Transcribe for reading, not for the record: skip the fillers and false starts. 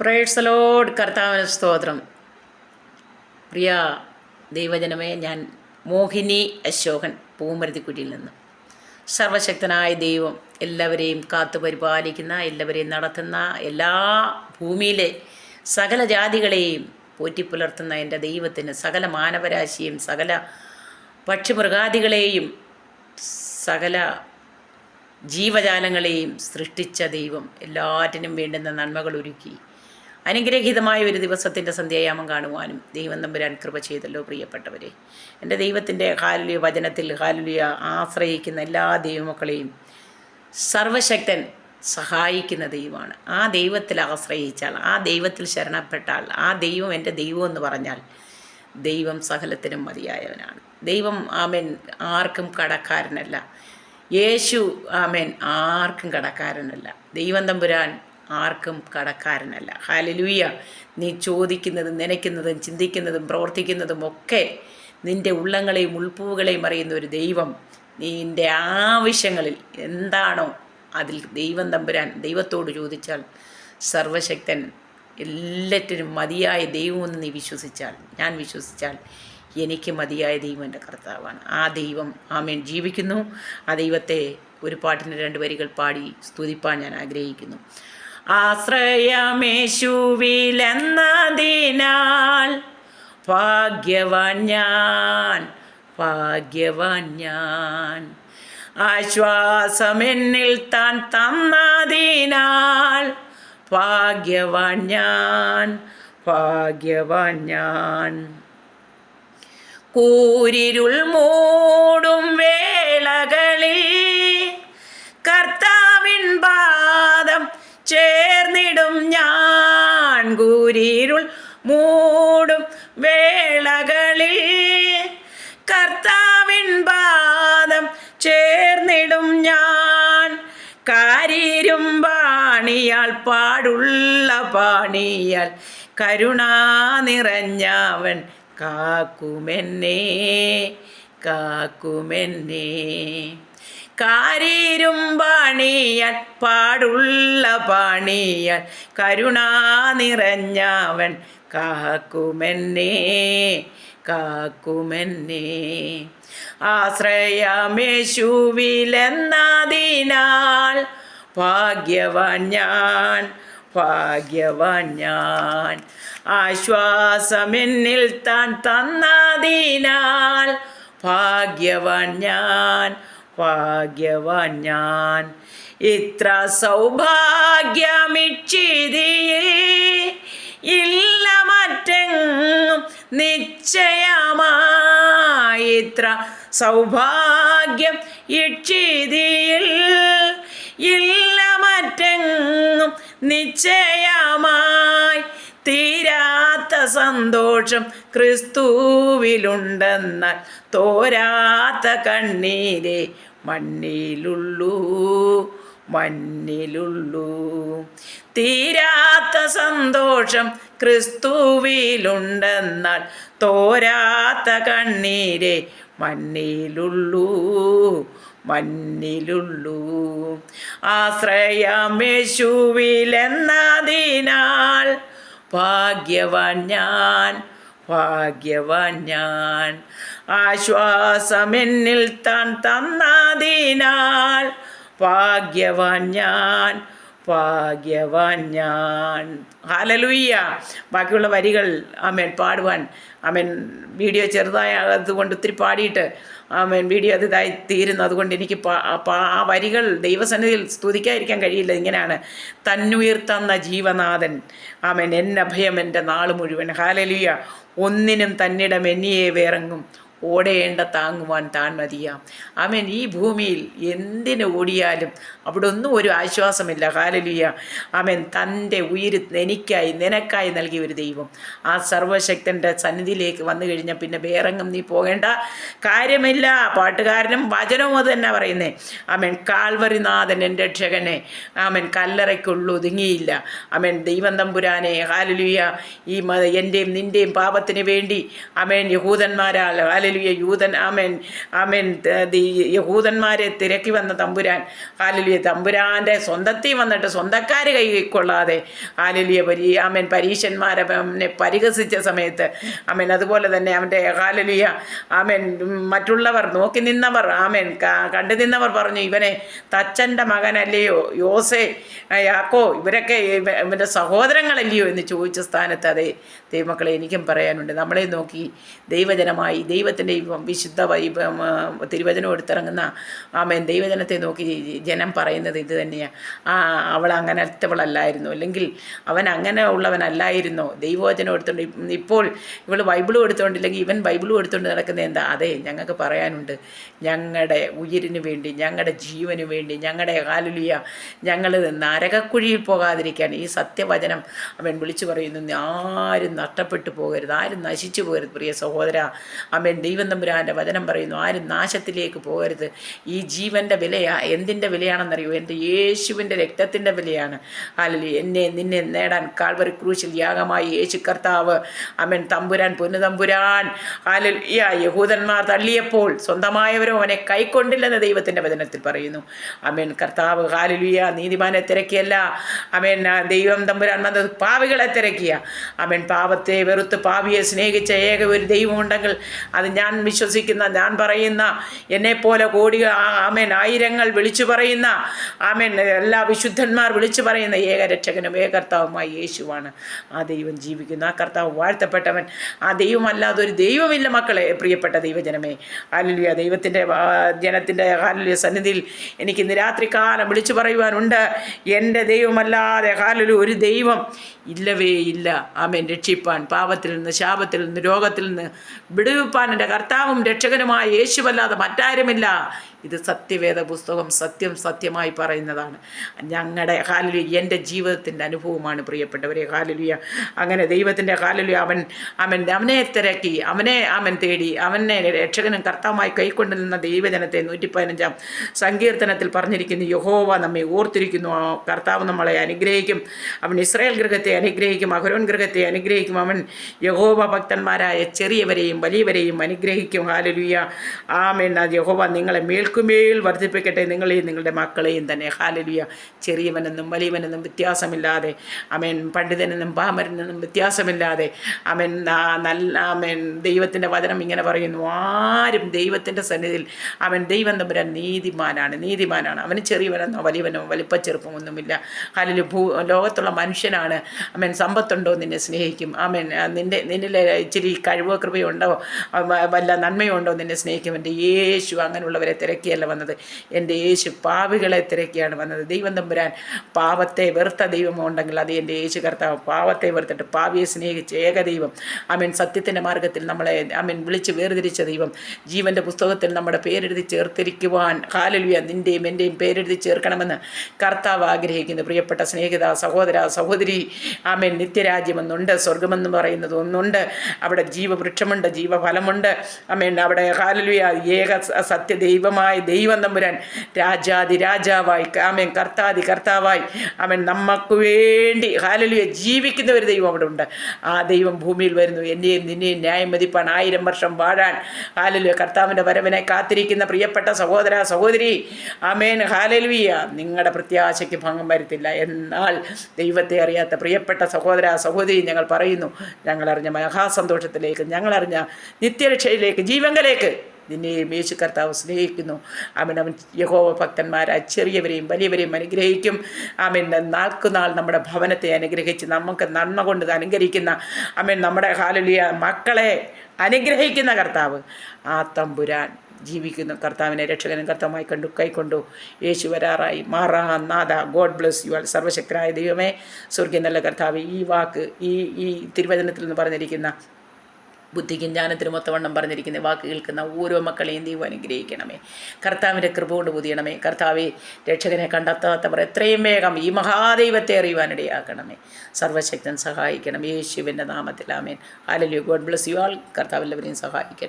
Praise the Lord. കർത്താവിന് സ്തോത്രം. പ്രിയ ദൈവജനമേ, ഞാൻ മോഹിനി അശോകൻ പൂമരുതിക്കുഴിയിൽ നിന്ന്. സർവശക്തനായ ദൈവം എല്ലാവരെയും കാത്തു പരിപാലിക്കുന്ന, എല്ലാവരെയും നടത്തുന്ന, എല്ലാ ഭൂമിയിലെ സകല ജാതികളെയും പോറ്റിപ്പുലർത്തുന്ന എൻ്റെ ദൈവത്തിന് സകല മാനവരാശിയും സകല പക്ഷിമൃഗാദികളെയും സകല ജീവജാലങ്ങളെയും സൃഷ്ടിച്ച ദൈവം എല്ലാറ്റിനും വേണ്ടുന്ന നന്മകൾ ഒരുക്കി അനുഗ്രഹീതമായ ഒരു ദിവസത്തിൻ്റെ സന്ധ്യായാമം കാണുവാനും ദൈവം തമ്പുരാൻ കൃപ ചെയ്തല്ലോ. പ്രിയപ്പെട്ടവരെ, എൻ്റെ ദൈവത്തിൻ്റെ ഹാലുലിയ വചനത്തിൽ ഹാലുലിയ ആശ്രയിക്കുന്ന എല്ലാ ദൈവമക്കളെയും സർവശക്തൻ സഹായിക്കുന്ന ദൈവമാണ്. ആ ദൈവത്തിൽ ആശ്രയിച്ചാൽ, ആ ദൈവത്തിൽ ശരണപ്പെട്ടാൽ, ആ ദൈവം എൻ്റെ ദൈവം എന്ന് പറഞ്ഞാൽ ദൈവം സകലത്തിനും മതിയായവനാണ്. ദൈവം ആമേൻ ആർക്കും കടക്കാരനല്ല. യേശു ആമേൻ ആർക്കും കടക്കാരനല്ല. ദൈവം തമ്പുരാൻ ആർക്കും കടക്കാരനല്ല. ഹല്ലേലൂയ. നീ ചോദിക്കുന്നതും നനയ്ക്കുന്നതും ചിന്തിക്കുന്നതും പ്രവർത്തിക്കുന്നതും ഒക്കെ നിൻ്റെ ഉള്ളങ്ങളെയും ഉൾപ്പൂവുകളെയും അറിയുന്ന ഒരു ദൈവം നിൻ്റെ ആവശ്യങ്ങളിൽ എന്താണോ അതിൽ ദൈവം തമ്പുരാൻ ദൈവത്തോട് ചോദിച്ചാൽ സർവശക്തൻ എല്ലാറ്റിനും മതിയായ ദൈവമെന്ന് നീ വിശ്വസിച്ചാൽ, ഞാൻ വിശ്വസിച്ചാൽ, എനിക്ക് മതിയായ ദൈവം എൻ്റെ കർത്താവാണ്. ആ ദൈവം ആമേൻ ജീവിക്കുന്നു. ആ ദൈവത്തെ ഒരു പാട്ടിന് 2 വരികൾ പാടി സ്തുതിപ്പാൻ ഞാൻ ആഗ്രഹിക്കുന്നു. ആശ്രയമേശുവിലെന്നതിനാൽ ഭാഗ്യവാൻ ഞാൻ, ഭാഗ്യവാൻ ഞാൻ. ആശ്വാസമെന്നിൽ താൻ തന്നതിനാൽ ഭാഗ്യവാൻ ഞാൻ, ഭാഗ്യവാൻ ഞാൻ. കൂരിരുൾ മൂടും വേളകളിൽ കർത്താവിൻ പാദം ചേർന്നിടും ഞാൻ. കൂരിരുൾ മൂടും വേളകളിൽ കർത്താവിൻ പാദം ചേർന്നിടും ഞാൻ. കാരിരുമ്പാണിയാൽ പാടുള്ള പാണിയാൽ കരുണാ നിറഞ്ഞവൻ കാക്കുമെന്നെ, കാക്കുമെന്നെ. കാരിരുമ്പാണിയാൽ പാടുള്ള പാണിയാൽ കരുണാ നിറഞ്ഞവൻ കാക്കുമെന്നെ, കാക്കുമെന്നെ. ആശ്രയമേശുവിലെന്നതിനാൽ ഭാഗ്യവാൻ ഞാൻ, ഭാഗ്യവാൻ ഞാൻ. ആശ്വാസമെന്നിൽ താൻ തന്നതിനാൽ ഭാഗ്യവാൻ ഞാൻ, ഭാഗ്യവാൻ ഞാൻ. ഇത്ര സൗഭാഗ്യമിച്ചിതിയിൽ ഇല്ല മറ്റെങ്ങും നിശ്ചയമായി. ഇത്ര സൗഭാഗ്യം ഇക്ഷിതിയിൽ ഇല്ല മറ്റെങ്ങും നിശ്ചയമായി. തീരാത്ത സന്തോഷം ക്രിസ്തുവിലുണ്ടെന്നാൽ തോരാത്ത കണ്ണീരെ മണ്ണിലുള്ളൂ, മണ്ണിലുള്ളൂ. തീരാത്ത സന്തോഷം ക്രിസ്തുവിലുണ്ടെന്നാൽ തോരാത്ത കണ്ണീരെ മണ്ണിലുള്ളൂ, മണ്ണിലുള്ളൂ. ആശ്രയമേശുവിലെന്നതിനാൽ ഭാഗ്യവാൻ ഞാൻ, ഭാഗ്യവാൻ ഞാൻ. ആശ്വാസമെന്നിൽ താൻ തന്നതിനാൽ ഭാഗ്യവാൻ ഞാൻ, ഭാഗ്യവാൻ ഞാൻ. ഹല്ലേലൂയ. ബാക്കിയുള്ള വരികൾ ആമേൻ പാടുവാൻ ആമേൻ വീഡിയോ ചെറുതായതുകൊണ്ട് ഒത്തിരി പാടിയിട്ട് ആമേൻ വീഡിയോ അതായി തീരുന്നു. അതുകൊണ്ട് എനിക്ക് ആ വരികൾ ദൈവസന്നിധിയിൽ സ്തുതിക്കാതിരിക്കാൻ കഴിയില്ല. ഇങ്ങനെയാണ്: തന്നുയർത്തന്ന ജീവനാഥൻ ആമേൻ എന്നഭയം എൻ്റെ നാൾ മുഴുവൻ. ഹല്ലേലൂയ. ഒന്നിനും തന്നിടം എന്നിയെ വേറെങ്ങും ഓടേണ്ട താങ്ങുവാൻ താൻ മതിയാം. ആമേൻ. ഈ ഭൂമിയിൽ എന്തിനു ഓടിയാലും അവിടെ ഒന്നും ഒരു ആശ്വാസമില്ല. ഹല്ലേലൂയ. ആമേൻ. തൻ്റെ ഉയിര് എനിക്കായി നിനക്കായി നൽകിയ ഒരു ദൈവം. ആ സർവശക്തൻ്റെ സന്നിധിയിലേക്ക് വന്നു കഴിഞ്ഞാൽ പിന്നെ വേറെങ്ങും നീ പോകേണ്ട കാര്യമില്ല. പാട്ടുകാരനും വചനവും അത് തന്നെ പറയുന്നേ. ആമേൻ. കാൽവരിനാഥൻ എൻ്റെ രക്ഷകനെ ആമേൻ കല്ലറയ്ക്കുള്ളൂ ഒതുങ്ങിയില്ല. ആമേൻ. ദൈവം തമ്പുരാനെ ഹല്ലേലൂയ. ഈ എൻ്റെയും നിൻ്റെയും പാപത്തിന് വേണ്ടി ആമേൻ യഹൂദന്മാരാൽ ഹാലലുയ ആമേൻ യഹൂദന്മാരെ തിരക്കി വന്ന തമ്പുരാൻ ഹാലലുയ തമ്പുരാൻ്റെ സ്വന്തത്തിൽ വന്നിട്ട് സ്വന്തക്കാർ കൈക്കൊള്ളാതെ ഹാലലുയ പരീശന്മാരെ പരിഹസിച്ച സമയത്ത് അതുപോലെ തന്നെ അവൻ്റെ ഹാലലുയ മറ്റുള്ളവർ നോക്കി നിന്നവർ കണ്ടു നിന്നവർ പറഞ്ഞു, ഇവനെ തച്ചൻ്റെ മകനല്ലയോ, യോസേ, യാക്കോ, ഇവരൊക്കെ ഇവൻ്റെ സഹോദരങ്ങളല്ലയോ എന്ന് ചോദിച്ച സ്ഥാനത്ത് അതേ ദൈവമക്കളെ എനിക്കും പറയാനുണ്ട്. നമ്മളെ നോക്കി ദൈവജനമായി ദൈവത്തിൻ്റെ വിശുദ്ധ തിരുവചനം എടുത്തിറങ്ങുന്ന ദൈവജനത്തെ നോക്കി ജനം പറയുന്നത് ഇത് തന്നെയാണ്. അവൾ അങ്ങനത്തവളല്ലായിരുന്നു, അല്ലെങ്കിൽ അവൻ അങ്ങനെ ഉള്ളവനല്ലായിരുന്നോ, ദൈവവചനം എടുത്തുകൊണ്ട് ഇപ്പോൾ ഇവൾ ബൈബിളും എടുത്തുകൊണ്ടില്ലെങ്കിൽ ഇവൻ ബൈബിളും എടുത്തുകൊണ്ട് നടക്കുന്നത് എന്താ? അതെ, ഞങ്ങൾക്ക് പറയാനുണ്ട്, ഞങ്ങളുടെ ഉയിരിന് വേണ്ടി, ഞങ്ങളുടെ ജീവന് വേണ്ടി, ഞങ്ങളുടെ ഹാലലുയ ഞങ്ങൾ നരകക്കുഴിയിൽ പോകാതിരിക്കാൻ ഈ സത്യവചനം അവൻ വിളിച്ചു പറയുന്നു. ആരും നഷ്ടപ്പെട്ടു പോകരുത്, ആരും നശിച്ചു പോകരുത് പ്രിയ സഹോദര. ദൈവം തമ്പുരാൻ്റെ വചനം പറയുന്നു, ആരും നാശത്തിലേക്ക് പോകരുത്. ഈ ജീവൻ്റെ വിലയാ, എന്തിൻ്റെ വിലയാണെന്നറിയോ? എൻ്റെ യേശുവിൻ്റെ രക്തത്തിൻ്റെ വിലയാണ്. ഹാലലുയ നിന്നെ നേടാൻ കാൽവറി ക്രൂശിൽ യാഗമായി യേശു കർത്താവ് തമ്പുരാൻ, പൊന്നുതമ്പുരാൻ ഹാലലുയ യഹൂദന്മാർ തള്ളിയപ്പോൾ സ്വന്തമായവരോ അവനെ കൈക്കൊണ്ടില്ലെന്ന് ദൈവത്തിൻ്റെ വചനത്തിൽ പറയുന്നു. കർത്താവ് ഹാലലുയ നീതിമാനെ തിരക്കിയല്ല, ദൈവം തമ്പുരാൻ വന്നത് പാവികളെ തിരക്കിയ. പാപത്തെ വെറുത്ത് പാപിയെ സ്നേഹിച്ച ഏക ഒരു ദൈവമുണ്ടെങ്കിൽ അത് ഞാൻ വിശ്വസിക്കുന്ന, ഞാൻ പറയുന്ന, എന്നെപ്പോലെ കോടികൾ ആയിരങ്ങൾ വിളിച്ചു പറയുന്ന എല്ലാ വിശുദ്ധന്മാർ വിളിച്ചു പറയുന്ന ഏക രക്ഷകനും ഏക കർത്താവുമായി യേശുവാണ്. ആ ദൈവം ജീവിക്കുന്നു, ആ കർത്താവ് വാഴ്ത്തപ്പെട്ടവൻ. ആ ദൈവമല്ലാതെ ഒരു ദൈവമില്ല മക്കളെ, പ്രിയപ്പെട്ട ദൈവജനമേ. ഹല്ലേലൂയ. ദൈവത്തിൻ്റെ ജനത്തിൻ്റെ ഹല്ലേലൂയ സന്നിധിയിൽ എനിക്ക് ഇന്ന് രാത്രികാലം വിളിച്ചു പറയുവാനുണ്ട്, എൻ്റെ ദൈവമല്ലാതെ ഹല്ലേലൂയ ഒരു ദൈവം ഇല്ലവേ ഇല്ല. രക്ഷിപ്പാൻ, പാപത്തിൽ നിന്ന്, ശാപത്തിൽ നിന്ന്, രോഗത്തിൽ നിന്ന് വിടുവിപ്പാൻ എൻ്റെ കർത്താവും രക്ഷകനുമായ യേശുവല്ലാതെ മറ്റാരുമില്ല. ഇത് സത്യവേദ പുസ്തകം സത്യമായി പറയുന്നതാണ്. ഞങ്ങളുടെ ഹല്ലേലൂയ എൻ്റെ ജീവിതത്തിൻ്റെ അനുഭവമാണ് പ്രിയപ്പെട്ടവരെ. ഹല്ലേലൂയ. അങ്ങനെ ദൈവത്തിൻ്റെ ഹല്ലേലൂയ അവനെ തിരക്കി, അവനെ തേടി, അവനെ രക്ഷകനും കർത്താവുമായി കൈക്കൊണ്ടു നിന്ന ദൈവജനത്തെ 115 സങ്കീർത്തനത്തിൽ പറഞ്ഞിരിക്കുന്നു, യഹോവ നമ്മെ ഓർത്തിരിക്കുന്നു, കർത്താവ് നമ്മളെ അനുഗ്രഹിക്കും, അവൻ ഇസ്രായേൽ ഗൃഹത്തെ അനുഗ്രഹിക്കും, അഹരോൻ ഗൃഹത്തെ അനുഗ്രഹിക്കും, അവൻ യഹോവ ഭക്തന്മാരായ ചെറിയവരെയും വലിയവരെയും അനുഗ്രഹിക്കും. ഹല്ലേലൂയ. യഹോവ നിങ്ങളെ മേൽക്കുമേൽ വർദ്ധിപ്പിക്കട്ടെ, നിങ്ങളെയും നിങ്ങളുടെ മക്കളെയും തന്നെ. ഹല്ലേലൂയ. ചെറിയവനെന്നും വലിയവനെന്നും വ്യത്യാസമില്ലാതെ, പണ്ഡിതനെന്നും പാമരനെന്നും വ്യത്യാസമില്ലാതെ, ദൈവത്തിൻ്റെ വചനം ഇങ്ങനെ പറയുന്നു, ആരും ദൈവത്തിൻ്റെ സന്നിധിയിൽ ദൈവം തമ്പുരാൻ നീതിമാനാണ്. അവന് ചെറിയവനെന്നോ വലിയവനോ വലിപ്പച്ചെറുപ്പമൊന്നുമില്ല. ഹല്ലേലൂയ. ലോകത്തുള്ള മനുഷ്യനാണ് സമ്പത്തുണ്ടോ നിന്നെ സ്നേഹിക്കും. നിന്നിൽ ഇച്ചിരി കഴിവോ കൃപയുണ്ടോ വല്ല നന്മയുണ്ടോ നിന്നെ സ്നേഹിക്കും. എൻ്റെ യേശു അങ്ങനെയുള്ളവരെ തിരക്കിയല്ല വന്നത്, എൻ്റെ യേശു പാപികളെ തിരക്കിയാണ് വന്നത്. ദൈവം തമ്പുരാൻ പാപത്തെ വെറുത്ത ദൈവമുണ്ടെങ്കിൽ അത് എൻ്റെ യേശു കർത്താവ് പാപത്തെ വെറുത്തിട്ട് പാപിയെ സ്നേഹിച്ച് ഏകദൈവം സത്യത്തിൻ്റെ മാർഗത്തിൽ നമ്മളെ വിളിച്ച് വേർതിരിച്ച ദൈവം, ജീവൻ്റെ പുസ്തകത്തിൽ നമ്മുടെ പേരെഴുതി ചേർത്തിരിക്കുവാൻ ഹല്ലേലൂയ നിൻ്റെയും എൻ്റെയും പേരെഴുതി ചേർക്കണമെന്ന് കർത്താവ് ആഗ്രഹിക്കുന്നു. പ്രിയപ്പെട്ട സ്നേഹിത, സഹോദര, സഹോദരി, നിത്യരാജ്യമെന്നുണ്ട്, സ്വർഗമെന്ന് പറയുന്നത് ഒന്നുണ്ട്. അവിടെ ജീവവൃക്ഷമുണ്ട്, ജീവഫലമുണ്ട്. അവിടെ ഹല്ലേലൂയ ഏക സത്യ ദൈവമായ ദൈവം തമ്പുരാൻ രാജാതി-രാജാവായി കർത്താവായി നമുക്ക് വേണ്ടി ഹല്ലേലൂയ ജീവിക്കുന്ന ഒരു ദൈവം അവിടെ ഉണ്ട്. ആ ദൈവം ഭൂമിയിൽ വരുന്നു, എന്നെയും നിന്നെയും ന്യായം മതിപ്പാൻ 1000 വർഷം വാഴാൻ. ഹല്ലേലൂയ. കർത്താവിൻ്റെ വരവിനെ കാത്തിരിക്കുന്ന പ്രിയപ്പെട്ട സഹോദര, സഹോദരി, ഹല്ലേലൂയ. നിങ്ങളുടെ പ്രത്യാശയ്ക്ക് ഭംഗം വരുത്തില്ല. എന്നാൽ ദൈവത്തെ അറിയാത്ത പ്രിയപ്പെട്ട സഹോദര, സഹോദരി, ഞങ്ങൾ പറയുന്നു, ഞങ്ങളറിഞ്ഞ മഹാസന്തോഷത്തിലേക്ക്, ഞങ്ങളറിഞ്ഞ നിത്യരക്ഷയിലേക്ക്, ജീവങ്കലേക്ക് നിന്നെയും യേശു കർത്താവ് സ്നേഹിക്കുന്നു. അവൻ യഹോവ ഭക്തന്മാരായ ചെറിയവരെയും വലിയവരെയും അനുഗ്രഹിക്കും. നാൾക്കുനാൾ നമ്മുടെ ഭവനത്തെ അനുഗ്രഹിച്ച് നമുക്ക് നന്മ കൊണ്ട് അനുഗ്രഹിക്കുന്ന നമ്മുടെ ഹല്ലേലൂയ മക്കളെ അനുഗ്രഹിക്കുന്ന കർത്താവ്, ആ തമ്പുരാൻ ജീവിക്കുന്നു. കർത്താവിനെ രക്ഷകനും കർത്താവുമായി കൈക്കൊണ്ടു. യേശു വരാറായി. മാറാനാഥ. God bless you all. സർവശക്തനായ ദൈവമേ, സ്വർഗ്ഗം നല്ല കർത്താവ്, ഈ വാക്ക് ഈ തിരുവചനത്തിൽ നിന്ന് പറഞ്ഞിരിക്കുന്ന ബുദ്ധിക്കും ജ്ഞാനത്തിനും ഒത്തവണ്ണം പറഞ്ഞിരിക്കുന്ന വാക്ക് കേൾക്കുന്ന ഓരോ മക്കളെയും ദൈവം അനുഗ്രഹിക്കണമേ. കർത്താവിൻ്റെ കൃപ കൊണ്ട് പൊതിയണമേ. കർത്താവെ, രക്ഷകനെ കണ്ടെത്താത്തവർ എത്രയും വേഗം ഈ മഹാദൈവത്തെ അറിയുവാനിടയാക്കണമേ. സർവശക്തൻ സഹായിക്കണം. യേശുവിൻ്റെ നാമത്തിൽ ആമേൻ. ഹല്ലേലൂയ. God bless you all. കർത്താവ് എല്ലാവരെയും സഹായിക്കട്ടെ.